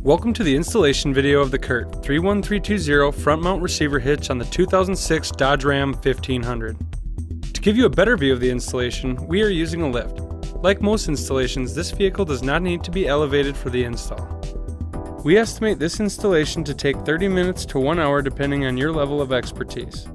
Welcome to the installation video of the CURT 31320 front mount receiver hitch on the 2006 Dodge Ram 1500. To give you a better view of the installation, we are using a lift. Like most installations, this vehicle does not need to be elevated for the install. We estimate this installation to take 30 minutes to 1 hour depending on your level of expertise.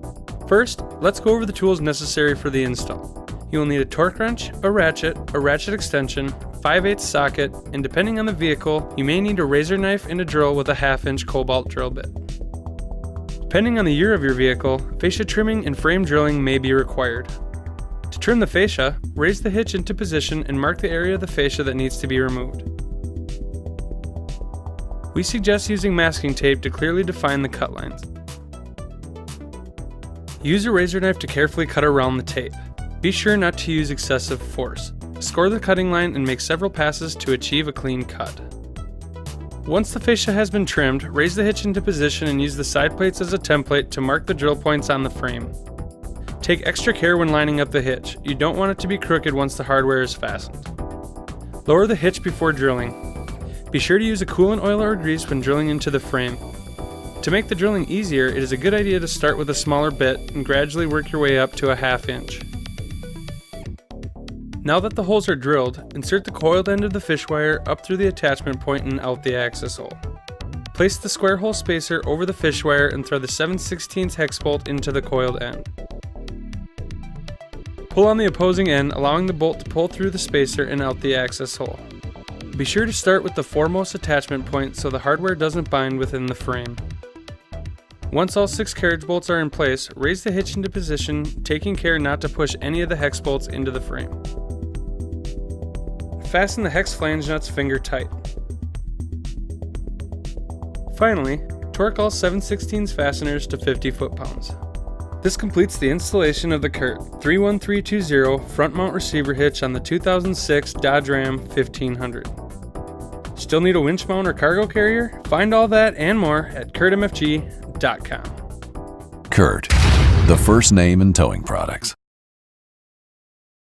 First, let's go over the tools necessary for the install. You will need a torque wrench, a ratchet extension, 5/8 socket, and depending on the vehicle, you may need a razor knife and a drill with a 1/2-inch cobalt drill bit. Depending on the year of your vehicle, fascia trimming and frame drilling may be required. To trim the fascia, raise the hitch into position and mark the area of the fascia that needs to be removed. We suggest using masking tape to clearly define the cut lines. Use a razor knife to carefully cut around the tape. Be sure not to use excessive force. Score the cutting line and make several passes to achieve a clean cut. Once the fascia has been trimmed, raise the hitch into position and use the side plates as a template to mark the drill points on the frame. Take extra care when lining up the hitch. You don't want it to be crooked once the hardware is fastened. Lower the hitch before drilling. Be sure to use a coolant oil or grease when drilling into the frame. To make the drilling easier, it is a good idea to start with a smaller bit and gradually work your way up to a 1/2 inch. Now that the holes are drilled, insert the coiled end of the fish wire up through the attachment point and out the access hole. Place the square hole spacer over the fish wire and thread the 7/16 hex bolt into the coiled end. Pull on the opposing end, allowing the bolt to pull through the spacer and out the access hole. Be sure to start with the foremost attachment point so the hardware doesn't bind within the frame. Once all 6 carriage bolts are in place, raise the hitch into position, taking care not to push any of the hex bolts into the frame. Fasten the hex flange nuts finger tight. Finally, torque all 7/16 fasteners to 50 foot-pounds. This completes the installation of the CURT 31320 front mount receiver hitch on the 2006 Dodge Ram 1500. Still need a winch mount or cargo carrier? Find all that and more at CURTMFG.com. CURT, the first name in towing products.